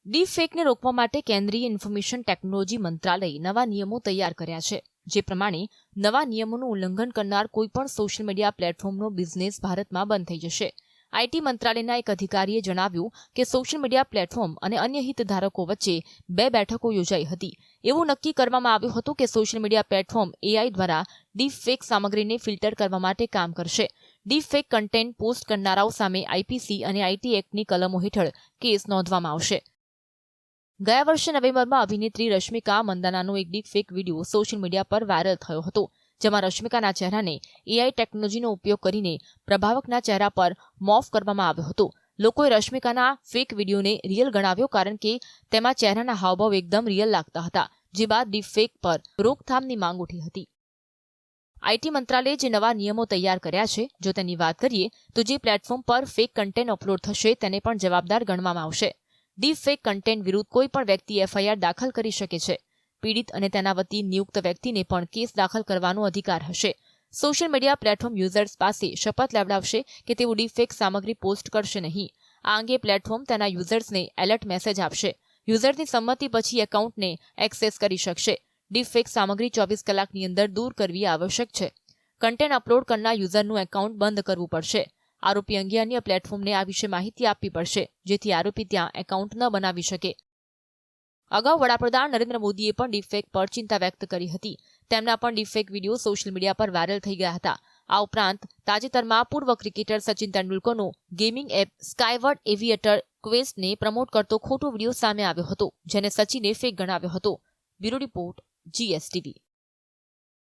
Deep ફેકને રોકવા માટે કેન્દ્રીય ઇન્ફોર્મેશન ટેકનોલોજી મંત્રાલયે નવા નિયમો તૈયાર કર્યા છે, જે પ્રમાણે નવા નિયમોનું ઉલ્લંઘન કરનાર કોઈપણ સોશિયલ મીડિયા પ્લેટફોર્મનો બિઝનેસ ભારતમાં બંધ થઈ જશે. આઈટી મંત્રાલયના એક અધિકારીએ જણાવ્યું કે સોશિયલ મીડિયા પ્લેટફોર્મ અને અન્ય હિતધારકો વચ્ચે 2 બેઠકો યોજાઈ હતી. એવું નક્કી કરવામાં આવ્યું હતું કે સોશિયલ મીડિયા પ્લેટફોર્મ એઆઈ દ્વારા ડીપ ફેક સામગ્રીને ફિલ્ટર કરવા માટે કામ કરશે. ડીપ ફેક કન્ટેન્ટ પોસ્ટ કરનારાઓ સામે આઈપીસી અને આઈટી એક્ટની કલમો હેઠળ કેસ નોંધવામાં આવશે. ગયા વર્ષે નવેમ્બરમાં અભિનેત્રી રશ્મિકા મંદાનાનો એક deep fake video social media પર વાયરલ થયો હતો, જેમાં રશ્મિકાના ચહેરાને એઆઈ ટેકનોલોજીનો ઉપયોગ કરીને પ્રભાવકના ચહેરા પર મોર્ફ કરવામાં આવ્યો હતો. લોકોએ રશ્મિકાના ફેક વિડીયોને રિયલ ગણાવ્યો કારણ કે તેમાં ચહેરાના હાવભાવ એકદમ રિયલ લાગતા હતા, જે બાદ ડીપ ફેક પર રોકથામની માંગ ઉઠી હતી. આઈટી મંત્રાલયે જે નવા નિયમો તૈયાર કર્યા છે, જો તેની વાત કરીએ તો જે પ્લેટફોર્મ પર ફેક કન્ટેન્ટ અપલોડ થશે તેને પણ જવાબદાર ગણવામાં આવશે. ડીપ ફેક કન્ટેન્ટ વિરુદ્ધ કોઈ પણ વ્યક્તિ એફઆઈઆર દાખલ કરી શકે છે. પીડિત અને તેના વતી નિયુક્ત વ્યક્તિને પણ કેસ દાખલ કરવાનો અધિકાર હશે. સોશિયલ મીડિયા પ્લેટફોર્મ યુઝર્સ પાસે શપથ લેવડાવશે કે તેઓ ડીપ ફેક સામગ્રી પોસ્ટ કરશે નહીં. આ અંગે પ્લેટફોર્મ તેના યુઝર્સને એલર્ટ મેસેજ આપશે. યુઝરની સંમતિ પછી એકાઉન્ટને એક્સેસ કરી શકશે. ડીપ ફેક સામગ્રી 24 કલાકની અંદર દૂર કરવી આવશ્યક છે. કન્ટેન્ટ અપલોડ કરનાર યુઝરનું એકાઉન્ટ બંધ કરવું પડશે. આરોપી અંગે અન્ય પ્લેટફોર્મને આ વિશે માહિતી આપવી પડશે, જેથી આરોપી ત્યાં એકાઉન્ટ ન બનાવી શકે. અગાઉ વડાપ્રધાન નરેન્દ્ર મોદીએ પણ ડીપફેક પર ચિંતા વ્યક્ત કરી હતી. તેમના પણ ડીપફેક વિડીયો સોશિયલ મીડિયા પર વાયરલ થઈ ગયા હતા. આ ઉપરાંત તાજેતરમાં પૂર્વ ક્રિકેટર સચિન તેંડુલકરનો ગેમિંગ એપ સ્કાયવર્ડ એવિએટર ક્વેસ્ટને પ્રમોટ કરતો ખોટો વિડીયો સામે આવ્યો હતો, જેને સચિને ફેક ગણાવ્યો હતો. Bureau report, GSTV.